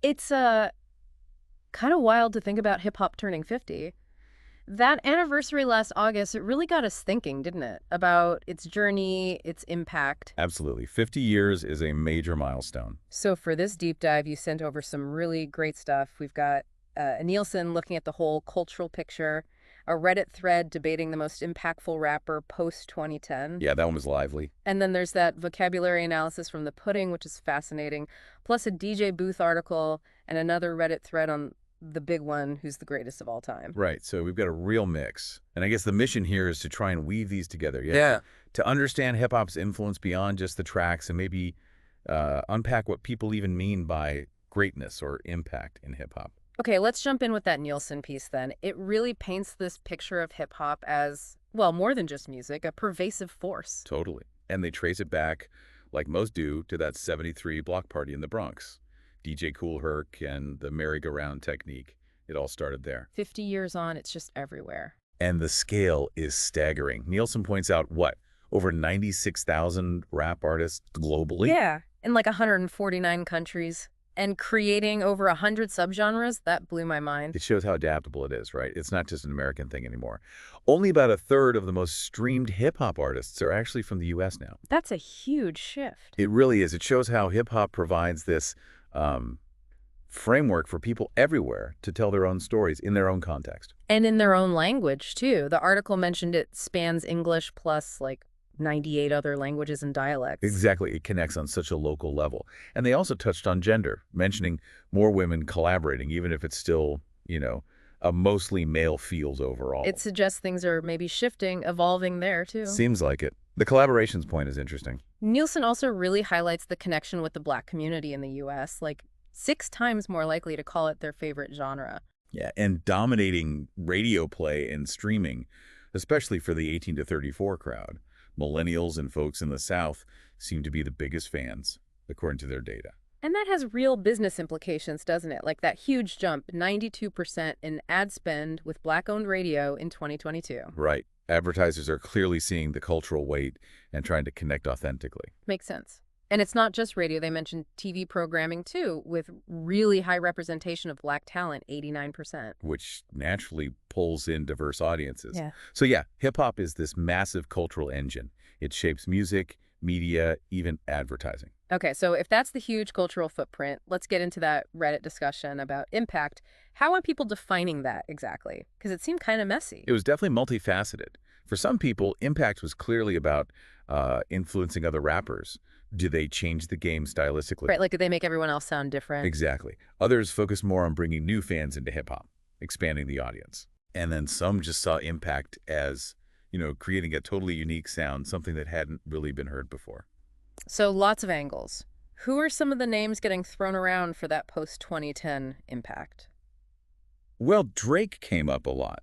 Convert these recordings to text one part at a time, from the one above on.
It's kind of wild to think about hip hop turning 50. That anniversary last August, it really got us thinking, didn't it? About its journey, its impact. Absolutely. 50 years is a major milestone. So for this deep dive, you sent over some really great stuff. We've got a Nielsen looking at the whole cultural picture, a Reddit thread debating the most impactful rapper post 2010. Yeah, that one was lively. And then there's that vocabulary analysis from The Pudding, which is fascinating, plus a DJ Booth article and another Reddit thread on the big one, who's the greatest of all time. Right. So we've got a real mix. And I guess the mission here is to try and weave these together. Yeah. To understand hip hop's influence beyond just the tracks and maybe unpack what people even mean by greatness or impact in hip hop. Okay, let's jump in with that Nielsen piece then. It really paints this picture of hip hop as, well, more than just music, a pervasive force. Totally. And they trace it back, like most do, to that 73 block party in the Bronx. DJ Kool Herc and the merry-go-round technique. It all started there. 50 years on, it's just everywhere. And the scale is staggering. Nielsen points out, what, over 96,000 rap artists globally? Yeah, in like 149 countries. And creating over 100 subgenres, that blew my mind. It shows how adaptable it is, right? It's not just an American thing anymore. Only about a third of the most streamed hip-hop artists are actually from the U.S. now. That's a huge shift. It really is. It shows how hip-hop provides this framework for people everywhere to tell their own stories in their own context. And in their own language, too. The article mentioned it spans English plus like 98 other languages and dialects. Exactly. It connects on such a local level. And they also touched on gender, mentioning more women collaborating, even if it's still, a mostly male field overall. It suggests things are maybe shifting, evolving there, too. Seems like it. The collaborations point is interesting. Nielsen also really highlights the connection with the Black community in the U.S., like 6 times more likely to call it their favorite genre. Yeah, and dominating radio play and streaming, especially for the 18 to 34 crowd. Millennials and folks in the South seem to be the biggest fans, according to their data. And that has real business implications, doesn't it? Like that huge jump, 92% in ad spend with Black-owned radio in 2022. Right. Advertisers are clearly seeing the cultural weight and trying to connect authentically. Makes sense. And it's not just radio. They mentioned TV programming, too, with really high representation of Black talent, 89%. Which naturally pulls in diverse audiences. Yeah. So yeah, hip-hop is this massive cultural engine. It shapes music, media, even advertising. Okay, so if that's the huge cultural footprint, let's get into that Reddit discussion about impact. How are people defining that exactly? Because it seemed kind of messy. It was definitely multifaceted. For some people, impact was clearly about influencing other rappers. Do they change the game stylistically? Right, like did they make everyone else sound different? Exactly. Others focus more on bringing new fans into hip-hop, expanding the audience. And then some just saw impact as, creating a totally unique sound, something that hadn't really been heard before. So lots of angles. Who are some of the names getting thrown around for that post-2010 impact? Well, Drake came up a lot.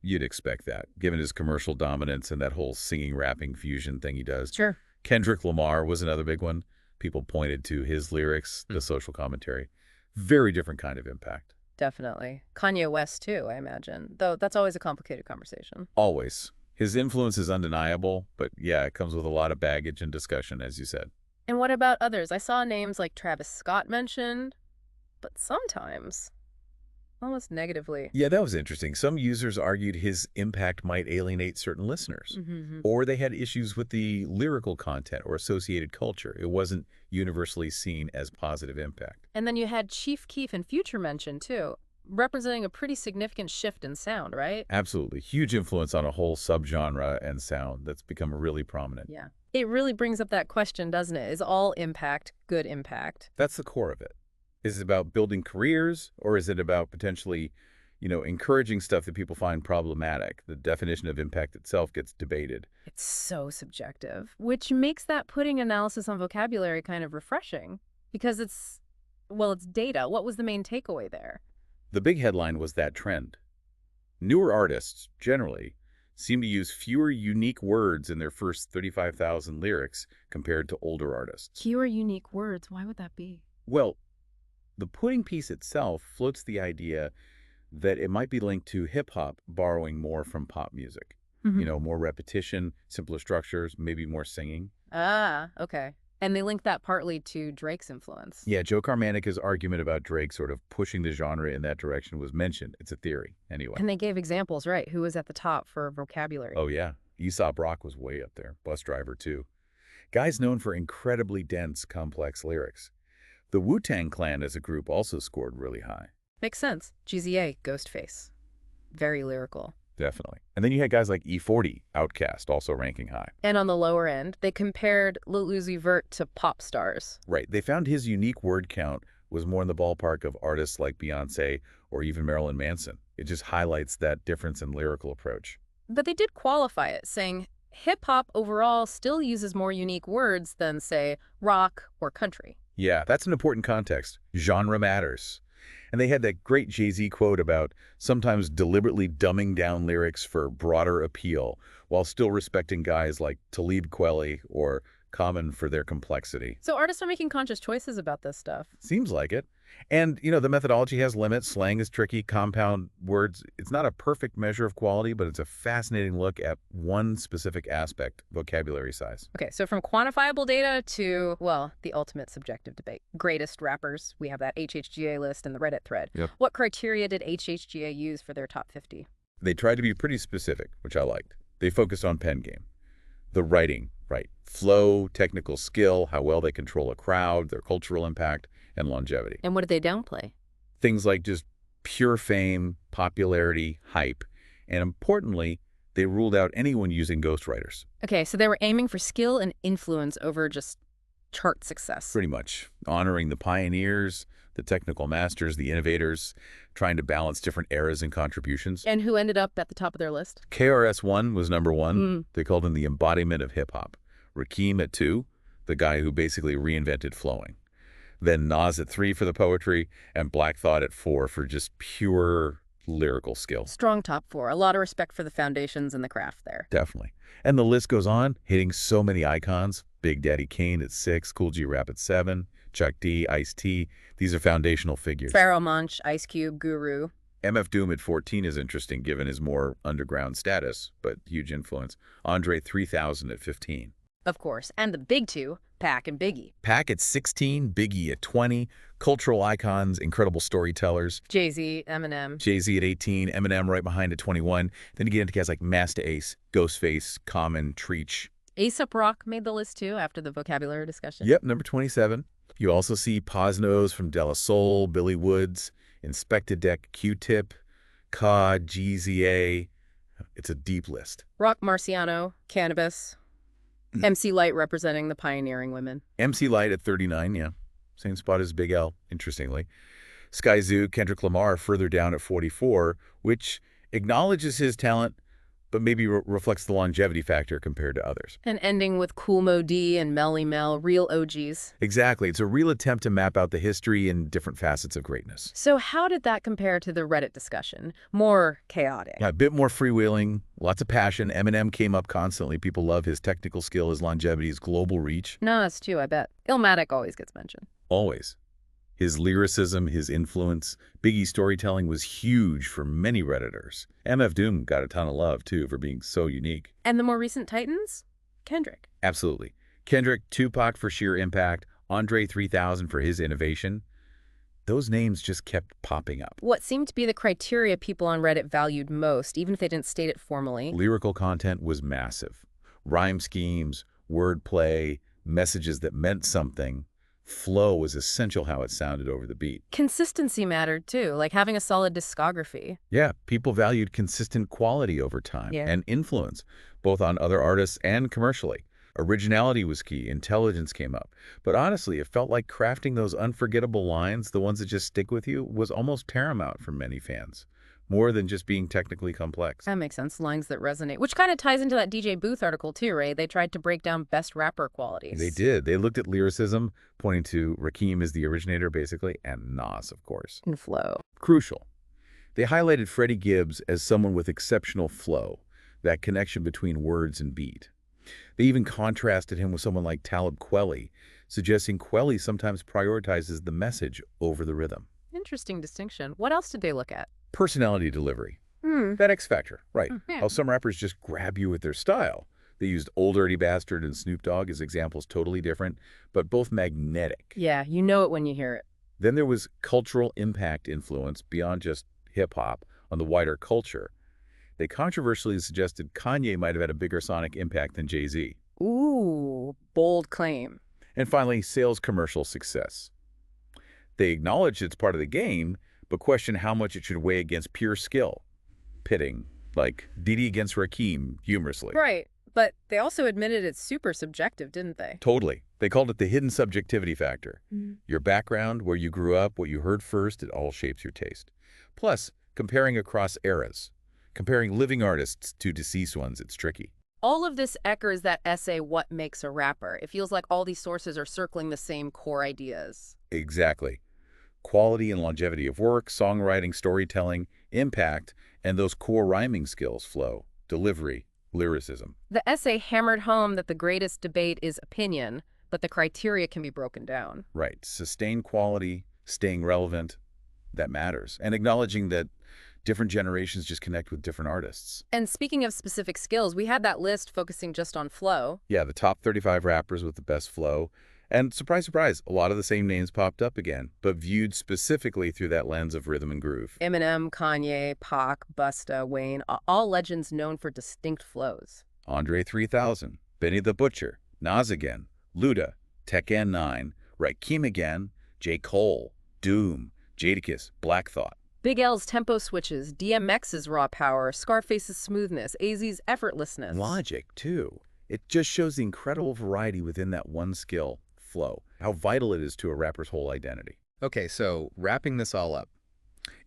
You'd expect that, given his commercial dominance and that whole singing, rapping fusion thing he does. Sure. Kendrick Lamar was another big one. People pointed to his lyrics, the social commentary. Very different kind of impact. Definitely. Kanye West, too, I imagine. Though that's always a complicated conversation. Always. His influence is undeniable, but yeah, it comes with a lot of baggage and discussion, as you said. And what about others? I saw names like Travis Scott mentioned, but sometimes almost negatively. Yeah, that was interesting. Some users argued his impact might alienate certain listeners, or they had issues with the lyrical content or associated culture. It wasn't universally seen as positive impact. And then you had Chief Keef and Future mentioned, too, representing a pretty significant shift in sound, right? Absolutely. Huge influence on a whole subgenre and sound that's become really prominent. Yeah. It really brings up that question, doesn't it? Is all impact good impact? That's the core of it. Is it about building careers, or is it about potentially, encouraging stuff that people find problematic? The definition of impact itself gets debated. It's so subjective, which makes that putting analysis on vocabulary kind of refreshing because it's data. What was the main takeaway there? The big headline was that trend. Newer artists, generally, seem to use fewer unique words in their first 35,000 lyrics compared to older artists. Fewer unique words. Why would that be? Well, the pudding piece itself floats the idea that it might be linked to hip-hop borrowing more from pop music. More repetition, simpler structures, maybe more singing. Ah, okay. And they link that partly to Drake's influence. Yeah, Joe Carmanica's argument about Drake sort of pushing the genre in that direction was mentioned. It's a theory, anyway. And they gave examples, right? Who was at the top for vocabulary? Oh, yeah. Aesop Rock was way up there. Bus Driver, too. Guys known for incredibly dense, complex lyrics. The Wu-Tang Clan as a group also scored really high. Makes sense. GZA, Ghostface. Very lyrical. Definitely. And then you had guys like E40, Outkast, also ranking high. And on the lower end, they compared Lil Uzi Vert to pop stars. Right. They found his unique word count was more in the ballpark of artists like Beyoncé or even Marilyn Manson. It just highlights that difference in lyrical approach. But they did qualify it, saying hip-hop overall still uses more unique words than, say, rock or country. Yeah, that's an important context. Genre matters. And they had that great Jay-Z quote about sometimes deliberately dumbing down lyrics for broader appeal while still respecting guys like Talib Kweli or Common for their complexity. So artists are making conscious choices about this stuff. Seems like it. And, the methodology has limits. Slang is tricky, compound words. It's not a perfect measure of quality, but it's a fascinating look at one specific aspect, vocabulary size. Okay, so from quantifiable data to, well, the ultimate subjective debate. Greatest rappers, we have that HHGA list and the Reddit thread. Yep. What criteria did HHGA use for their top 50? They tried to be pretty specific, which I liked. They focused on pen game. The writing, right? Flow, technical skill, how well they control a crowd, their cultural impact, and longevity. And what did they downplay? Things like just pure fame, popularity, hype. And importantly, they ruled out anyone using ghostwriters. Okay, so they were aiming for skill and influence over just chart success. Pretty much. Honoring the pioneers, the technical masters, the innovators, trying to balance different eras and contributions. And who ended up at the top of their list? KRS-One was number one. They called him the embodiment of hip-hop. Rakim at 2, the guy who basically reinvented flowing. Then Nas at 3 for the poetry, and Black Thought at 4 for just pure lyrical skill. Strong top 4. A lot of respect for the foundations and the craft there. Definitely. And the list goes on, hitting so many icons. Big Daddy Kane at 6, Cool G Rap at 7, Chuck D, Ice-T. These are foundational figures. Pharoah Monch, Ice Cube, Guru. MF Doom at 14 is interesting given his more underground status, but huge influence. Andre 3000 at 15. Of course. And the big two, Pac and Biggie. Pac at 16, Biggie at 20. Cultural icons, incredible storytellers. Jay-Z, Eminem. Jay-Z at 18, Eminem right behind at 21. Then you get into guys like Masta Ace, Ghostface, Common, Treach. Aesop Rock made the list too after the vocabulary discussion. Yep, number 27. You also see Posnos from De La Soul, Billy Woods, Inspector Deck, Q-Tip, COD, GZA. It's a deep list. Rock Marciano, Cannabis. MC Light representing the pioneering women. MC Light at 39, yeah. Same spot as Big L, interestingly. Sky Zoo, Kendrick Lamar further down at 44, which acknowledges his talent, but maybe reflects the longevity factor compared to others. And ending with Cool Mo D and Melly Mel, real OGs. Exactly. It's a real attempt to map out the history and different facets of greatness. So how did that compare to the Reddit discussion? More chaotic. Yeah, a bit more freewheeling, lots of passion. Eminem came up constantly. People love his technical skill, his longevity, his global reach. Nas, too, I bet. Illmatic always gets mentioned. Always. His lyricism, his influence. Biggie's storytelling was huge for many Redditors. MF Doom got a ton of love, too, for being so unique. And the more recent titans? Kendrick. Absolutely. Kendrick, Tupac for sheer impact, Andre 3000 for his innovation. Those names just kept popping up. What seemed to be the criteria people on Reddit valued most, even if they didn't state it formally? Lyrical content was massive. Rhyme schemes, wordplay, messages that meant something. Flow was essential how it sounded over the beat. Consistency mattered, too, like having a solid discography. Yeah, people valued consistent quality over time and influence, both on other artists and commercially. Originality was key, intelligence came up. But honestly, it felt like crafting those unforgettable lines, the ones that just stick with you, was almost paramount for many fans. More than just being technically complex. That makes sense. Lines that resonate. Which kind of ties into that DJ Booth article, too, right? They tried to break down best rapper qualities. They did. They looked at lyricism, pointing to Rakim as the originator, basically, and Nas, of course. And flow. Crucial. They highlighted Freddie Gibbs as someone with exceptional flow, that connection between words and beat. They even contrasted him with someone like Talib Kweli, suggesting Kweli sometimes prioritizes the message over the rhythm. Interesting distinction. What else did they look at? Personality delivery. That X factor, right. How some rappers just grab you with their style. They used Old Dirty Bastard and Snoop Dogg as examples totally different, but both magnetic. Yeah, you know it when you hear it. Then there was cultural impact influence beyond just hip-hop on the wider culture. They controversially suggested Kanye might have had a bigger sonic impact than Jay-Z. Ooh, bold claim. And finally, sales commercial success. They acknowledged it's part of the game, but questioned how much it should weigh against pure skill. Pitting, like Didi against Rakim, humorously. Right, but they also admitted it's super subjective, didn't they? Totally. They called it the hidden subjectivity factor. Your background, where you grew up, what you heard first, it all shapes your taste. Plus, comparing across eras. Comparing living artists to deceased ones, it's tricky. All of this echoes that essay, What Makes a Rapper? It feels like all these sources are circling the same core ideas. Exactly. Quality and longevity of work, songwriting, storytelling, impact, and those core rhyming skills, flow, delivery, lyricism. The essay hammered home that the greatest debate is opinion, but the criteria can be broken down. Right. Sustained quality, staying relevant, that matters. And acknowledging that different generations just connect with different artists. And speaking of specific skills, we had that list focusing just on flow. Yeah, the top 35 rappers with the best flow. And surprise, surprise, a lot of the same names popped up again, but viewed specifically through that lens of rhythm and groove. Eminem, Kanye, Pac, Busta, Wayne, all legends known for distinct flows. Andre 3000, Benny the Butcher, Nas again, Luda, Tech N9, Rakim again, J. Cole, Doom, Jadakiss, Black Thought. Big L's tempo switches, DMX's raw power, Scarface's smoothness, AZ's effortlessness. Logic, too. It just shows the incredible variety within that one skill, flow, how vital it is to a rapper's whole identity. Okay, so wrapping this all up,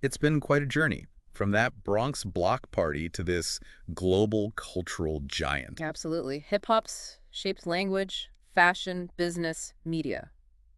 it's been quite a journey. From that Bronx block party to this global cultural giant. Absolutely. Hip-hop's shaped language, fashion, business, media.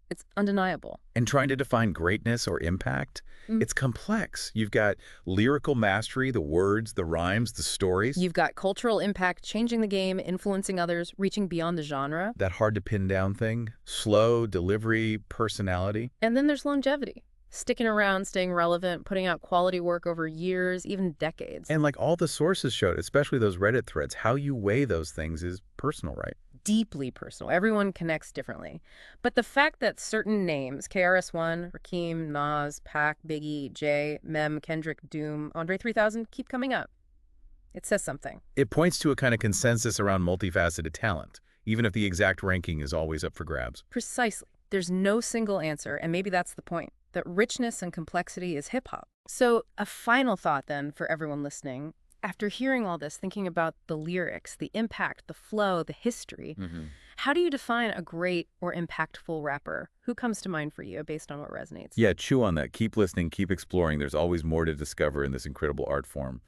It's undeniable. And trying to define greatness or impact, it's complex. You've got lyrical mastery, the words, the rhymes, the stories. You've got cultural impact, changing the game, influencing others, reaching beyond the genre. That hard to pin down thing, slow, delivery, personality. And then there's longevity. Sticking around, staying relevant, putting out quality work over years, even decades. And like all the sources showed, especially those Reddit threads, how you weigh those things is personal, right? Deeply personal. Everyone connects differently. But the fact that certain names, KRS-One, Rakim, Nas, Pac, Biggie, Jay, Mem, Kendrick, Doom, Andre 3000 keep coming up, it says something. It points to a kind of consensus around multifaceted talent, even if the exact ranking is always up for grabs. Precisely. There's no single answer, and maybe that's the point, that richness and complexity is hip-hop. So a final thought then for everyone listening. After hearing all this, thinking about the lyrics, the impact, the flow, the history, how do you define a great or impactful rapper? Who comes to mind for you based on what resonates? Yeah, chew on that. Keep listening, keep exploring. There's always more to discover in this incredible art form.